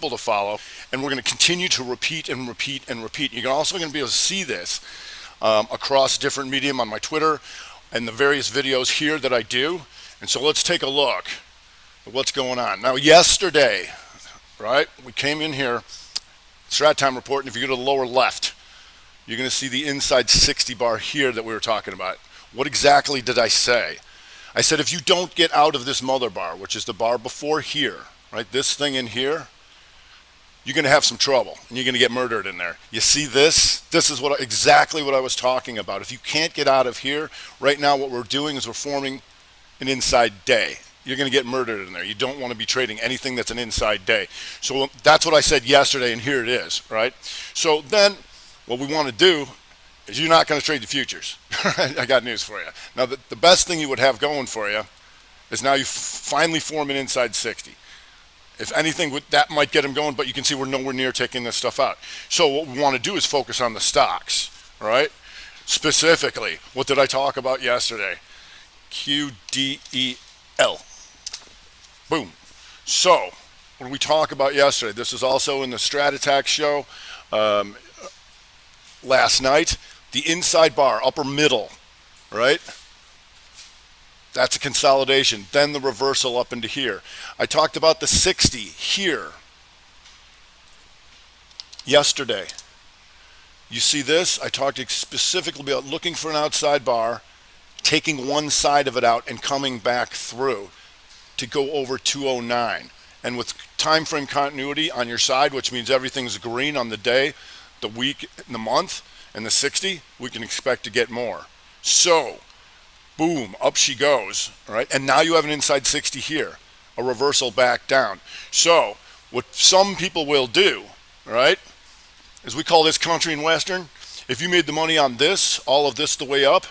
simple to follow, and we're going to continue to repeat and repeat and repeat. You're also going to be able to see this across different medium on my Twitter and the various videos here that I do. And so let's take a look at what's going on. Now yesterday, right, we came in here, strat time report, and if you go to the lower left, you're going to see the inside 60 bar here that we were talking about. What exactly did I say? I said if you don't get out of this mother bar, which is the bar before here, right, this thing in here, you're going to have some trouble and you're going to get murdered in there. You see this? This is exactly what I was talking about. If you can't get out of here, right now what we're doing is we're forming an inside day. You're going to get murdered in there. You don't want to be trading anything that's an inside day. So that's what I said yesterday, and here it is, right? So then what we want to do is you're not going to trade the futures. I got news for you. Now, the best thing you would have going for you is now you finally form an inside 60. If anything, that might get them going, but you can see we're nowhere near taking this stuff out. So what we want to do is focus on the stocks, right? Specifically, what did I talk about yesterday? QDEL. Boom. So what did we talk about yesterday? This is also in the Strat Attack show last night. The inside bar, upper middle, right? That's a consolidation. Then the reversal up into here. I talked about the 60 here yesterday. You see this? I talked specifically about looking for an outside bar, taking one side of it out and coming back through to go over 209. And with time frame continuity on your side, which means everything's green on the day, the week, and the month, and the 60, we can expect to get more. So, boom, up she goes, all right? And now you have an inside 60 here, a reversal back down. So, what some people will do, all right, is we call this country and western. If you made the money on this, all of this the way up,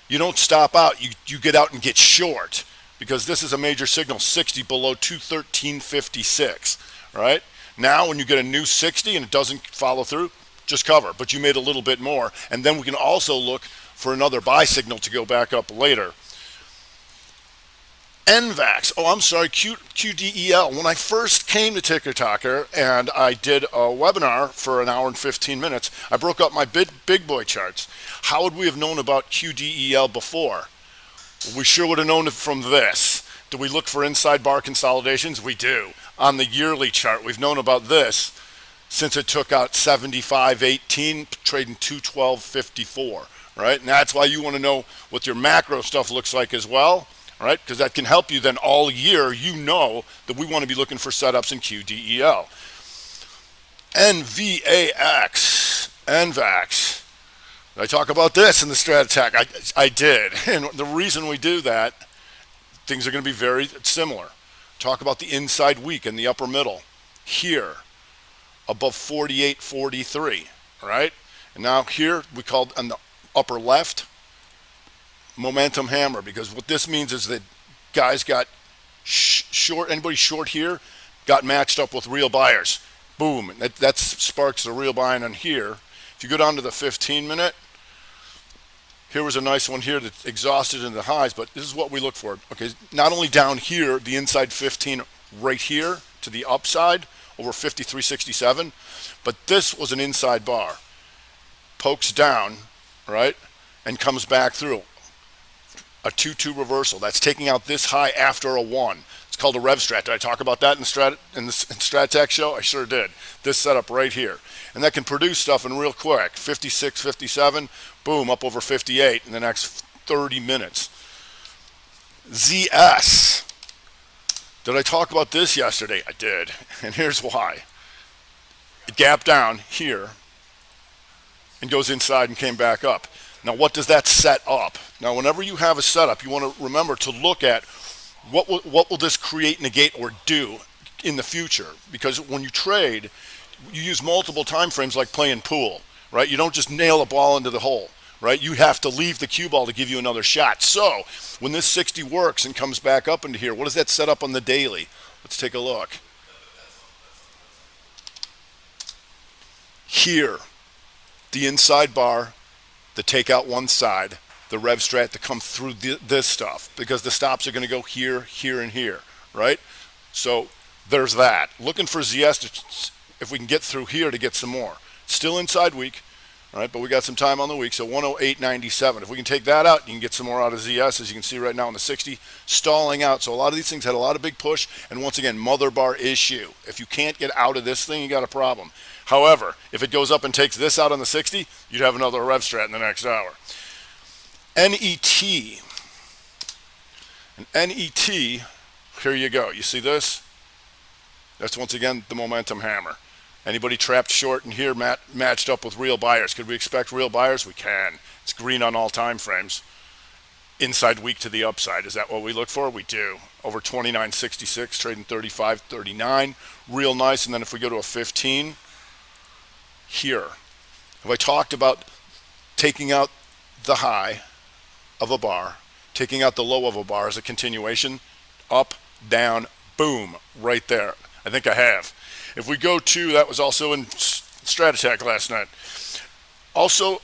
you don't stop out, you get out and get short, because this is a major signal, 60 below 213.56, right? Now, when you get a new 60 and it doesn't follow through, just cover, but you made a little bit more. And then we can also look for another buy signal to go back up later. NVAX, QDEL. When I first came to Ticker Talker and I did a webinar for an hour and 15 minutes, I broke up my big boy charts. How would we have known about QDEL before? We sure would have known it from this. Do we look for inside bar consolidations? We do. On the yearly chart, we've known about this since it took out 75.18, trading 212.54, right? And that's why you want to know what your macro stuff looks like as well, right? Because that can help you then all year. You know that we want to be looking for setups in QDEL. NVAX. Did I talk about this in the Strat Attack? I did. And the reason we do that, things are going to be very similar. Talk about the inside week and the upper middle here, above 48.43, right? And now here we called on the upper left momentum hammer, because what this means is that guys got short, anybody short here got matched up with real buyers. Boom, that sparks the real buying on here. If you go down to the 15-minute, here was a nice one here that exhausted in the highs, but this is what we look for. Okay, not only down here, the inside 15 right here to the upside, over 53.67, but this was an inside bar. Pokes down, right, and comes back through. A 2-2 reversal. That's taking out this high after a 1. It's called a rev strat. Did I talk about that in the Strat Tech show? I sure did. This setup right here. And that can produce stuff in real quick. 56, 57, boom, up over 58 in the next 30 minutes. ZS. Did I talk about this yesterday? I did, and here's why. It gapped down here and goes inside and came back up. Now, what does that set up? Now, whenever you have a setup, you want to remember to look at what will this create, negate, or do in the future. Because when you trade, you use multiple time frames like playing pool, right? You don't just nail a ball into the hole, right? You have to leave the cue ball to give you another shot. So when this 60 works and comes back up into here, what does that set up on the daily? Let's take a look. Here, the inside bar, the take out one side, the rev strat to come through this stuff, because the stops are going to go here, here, and here, right? So There's that. Looking for ZS if we can get through here to get some more. Still inside week, all right, but we got some time on the week, so 108.97. If we can take that out, you can get some more out of ZS, as you can see right now in the 60, stalling out. So a lot of these things had a lot of big push, and once again, mother bar issue. If you can't get out of this thing, you got a problem. However, if it goes up and takes this out on the 60, you'd have another rev strat in the next hour. NET. And NET, here you go. You see this? That's once again the momentum hammer. Anybody trapped short in here matched up with real buyers? Could we expect real buyers? We can. It's green on all time frames. Inside week to the upside. Is that what we look for? We do. Over 29.66, trading 35.39. Real nice. And then if we go to a 15, here. Have I talked about taking out the high of a bar, taking out the low of a bar as a continuation? Up, down, boom, right there. I think I have. If we go to, that was also in Stratatech last night. Also,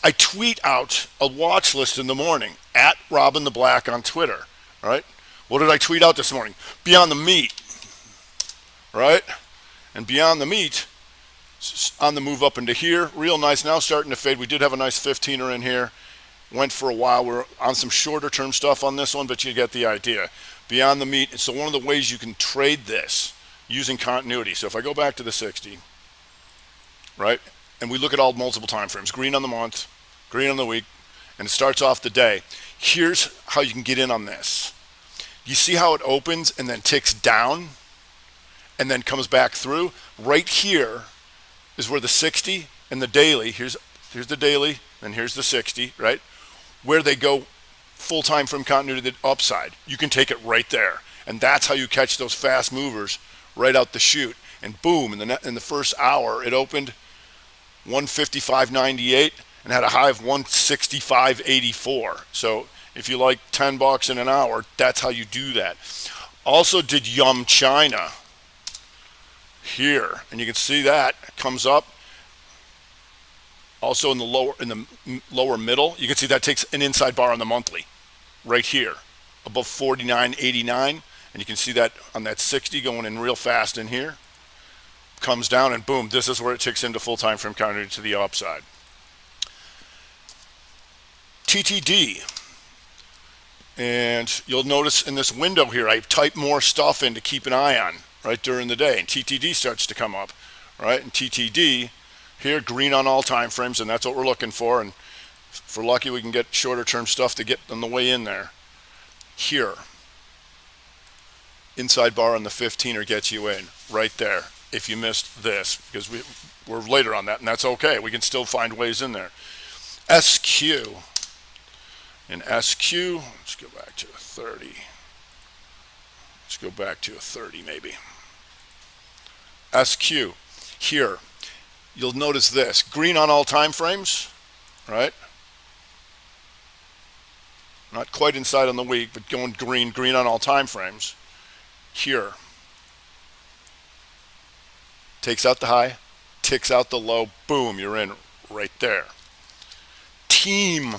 I tweet out a watch list in the morning, at Robin the Black on Twitter, right? What did I tweet out this morning? Beyond the Meat, right? And Beyond the Meat, on the move up into here, real nice now, starting to fade. We did have a nice 15er in here. Went for a while. We're on some shorter term stuff on this one, but you get the idea. Beyond the Meat, so one of the ways you can trade this using continuity. So if I go back to the 60, right, and we look at all multiple time frames, green on the month, green on the week, and it starts off the day. Here's how you can get in on this. You see how it opens and then ticks down and then comes back through? Right here is where the 60 and the daily, here's the daily, and here's the 60, right, where they go full time from continuity to the upside. You can take it right there. And that's how you catch those fast movers right out the chute. And boom, in the first hour, it opened 155.98 and had a high of 165.84. So if you like $10 in an hour, that's how you do that. Also did Yum China here, and you can see that comes up. Also in the lower middle, you can see that takes an inside bar on the monthly, right here, above 49.89, and you can see that on that 60 going in real fast in here. Comes down and boom, this is where it ticks into full time frame continuity to the upside. TTD, and you'll notice in this window here, I type more stuff in to keep an eye on right during the day, and TTD starts to come up, right? And TTD here, green on all time frames, and that's what we're looking for. And if we're lucky, we can get shorter term stuff to get on the way in there. Here, inside bar on the 15er gets you in right there. If you missed this, because we're later on that, and that's okay. We can still find ways in there. SQ. In SQ, let's go back to a 30. Let's go back to a 30 maybe. SQ. Here, you'll notice this. Green on all time frames, right? Not quite inside on the week, but going green on all time frames. Here. Takes out the high, ticks out the low, boom, you're in right there. Team.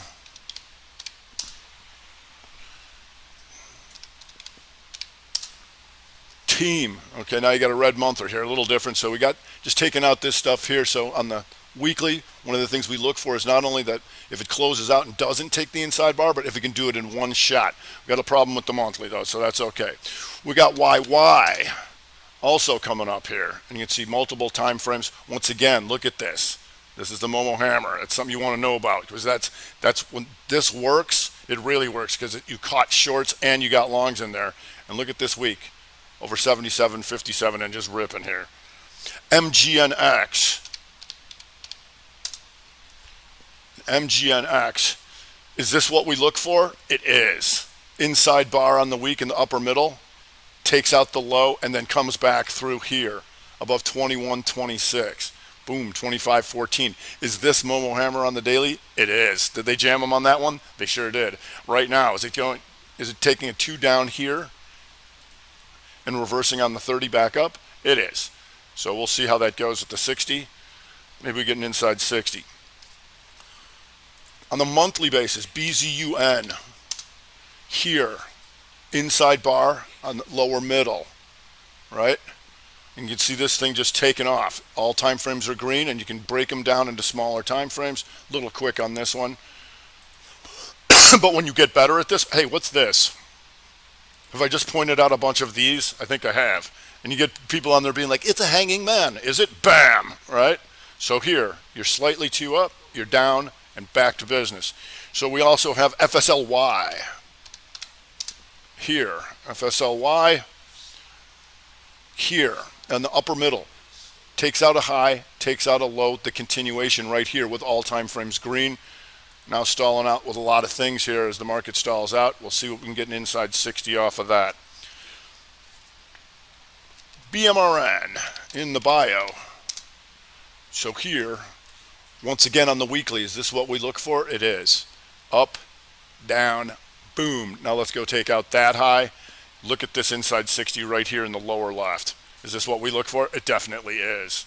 Okay, now you got a red monther here, a little different. So we got just taking out this stuff here. So on the weekly, one of the things we look for is not only that if it closes out and doesn't take the inside bar, but if it can do it in one shot. We got a problem with the monthly though, so that's okay. We got YY also coming up here, and you can see multiple time frames. Once again, look at this. This is the Momo Hammer. It's something you want to know about, because that's when this works. It really works because you caught shorts and you got longs in there. And look at this week, over 77.57 and just ripping here. MGNX. MGNX. Is this what we look for? It is. Inside bar on the week in the upper middle, takes out the low and then comes back through here above 21.26. Boom, 25.14. Is this Momo Hammer on the daily? It is. Did they jam them on that one? They sure did. Right now, is it taking a 2 down here and reversing on the 30 back up? It is. So we'll see how that goes with the 60. Maybe we get an inside 60. On the monthly basis, BZUN here, inside bar on the lower middle, right? And you can see this thing just taking off. All time frames are green, and you can break them down into smaller time frames. A little quick on this one. But when you get better at this, hey, what's this? Have I just pointed out a bunch of these? I think I have. And you get people on there being like, it's a hanging man. Is it? Bam, right? So here, you're slightly two up, you're down, and back to business. So we also have FSLY. Here, FSLY. Here, in the upper middle. Takes out a high, takes out a low, the continuation right here with all time frames green. Now stalling out with a lot of things here as the market stalls out. We'll see what we can get an inside 60 off of that. BMRN in the bio. So here, once again on the weekly, is this what we look for? It is. Up, down, boom. Now let's go take out that high. Look at this inside 60 right here in the lower left. Is this what we look for? It definitely is.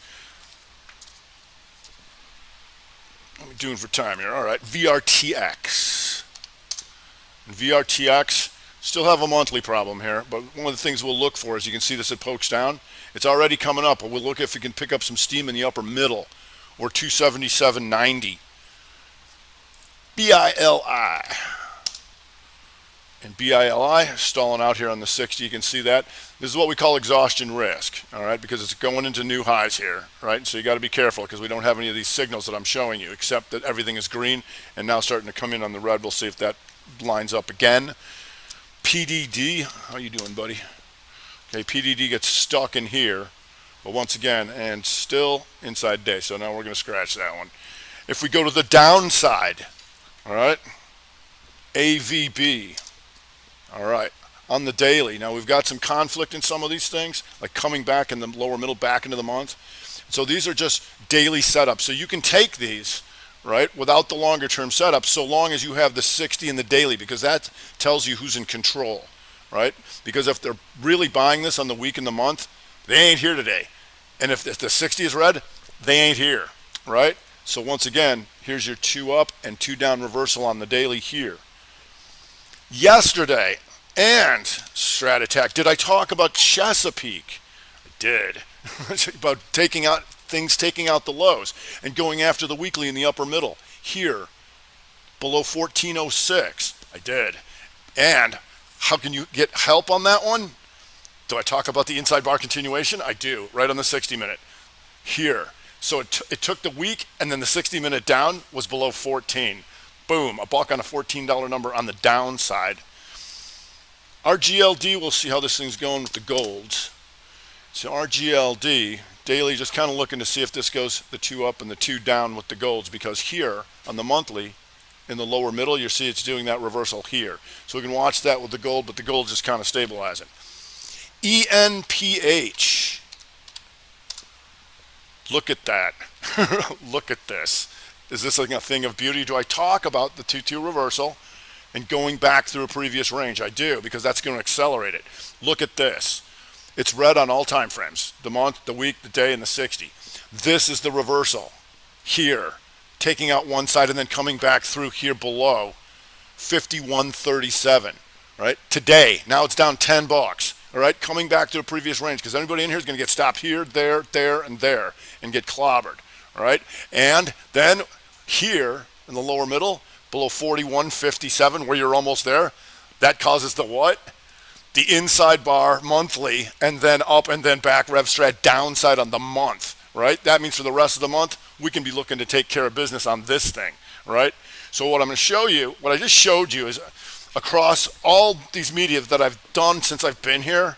What are we doing for time here? All right, VRTX. VRTX, still have a monthly problem here, but one of the things we'll look for is you can see this, it pokes down. It's already coming up, but we'll look if we can pick up some steam in the upper middle, or 277.90. BILI. And BILI stalling out here on the 60. You can see that. This is what we call exhaustion risk, all right, because it's going into new highs here, right? So you got to be careful because we don't have any of these signals that I'm showing you, except that everything is green and now starting to come in on the red. We'll see if that lines up again. PDD, how you doing, buddy? Okay, PDD gets stuck in here, but once again, and still inside day. So now we're going to scratch that one. If we go to the downside, all right, AVB. All right, on the daily. Now we've got some conflict in some of these things, like coming back in the lower middle, back into the month. So these are just daily setups. So you can take these, right, without the longer term setup, so long as you have the 60 in the daily, because that tells you who's in control, right? Because if they're really buying this on the week and the month, they ain't here today. And if the 60 is red, they ain't here, right? So once again, here's your 2 up and 2 down reversal on the daily here. Yesterday, and Strat Attack, did I talk about Chesapeake? I did. About taking out the lows and going after the weekly in the upper middle. Here, below 1406. I did. And how can you get help on that one? Do I talk about the inside bar continuation? I do, right on the 60-minute. Here. So it took the week, and then the 60-minute down was below 14. Boom, a buck on a $14 number on the downside. RGLD, we'll see how this thing's going with the golds. So RGLD, daily, just kind of looking to see if this goes the 2 up and the 2 down with the golds, because here on the monthly, in the lower middle, you see it's doing that reversal here. So we can watch that with the gold, but the gold just kind of stabilizing. ENPH. Look at that. Look at this. Is this like a thing of beauty? Do I talk about the 2-2 reversal and going back through a previous range? I do, because that's going to accelerate it. Look at this. It's red on all time frames, the month, the week, the day, and the 60. This is the reversal here, taking out one side and then coming back through here below 51.37, right? Today, now it's down 10 bucks, all right? Coming back to a previous range, because anybody in here is going to get stopped here, there, and there, and get clobbered, all right? And then here in the lower middle, below 41.57, where you're almost there, that causes the what? The inside bar monthly, and then up and then back rev strat downside on the month, right? That means for the rest of the month, we can be looking to take care of business on this thing, right? So what I'm going to show you, what I just showed you is across all these media that I've done since I've been here,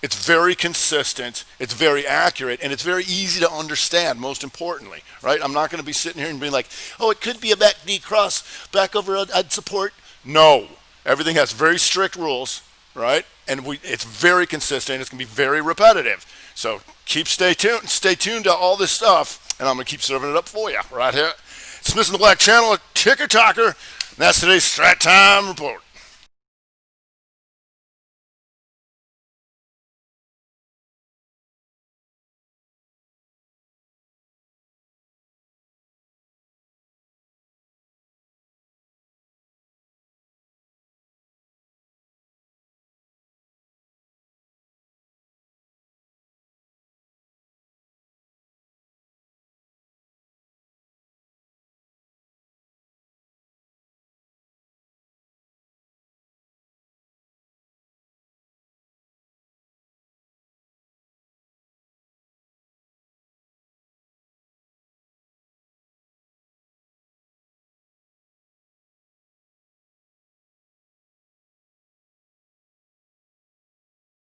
it's very consistent, it's very accurate, and it's very easy to understand, most importantly, right? I'm not going to be sitting here and being like, oh, it could be a back knee cross, back over at support. No. Everything has very strict rules, right? And it's very consistent. It's going to be very repetitive. So stay tuned to all this stuff, and I'm going to keep serving it up for you right here. It's Smith in the Black Channel, Ticker Talker, and that's today's Strat Time Report.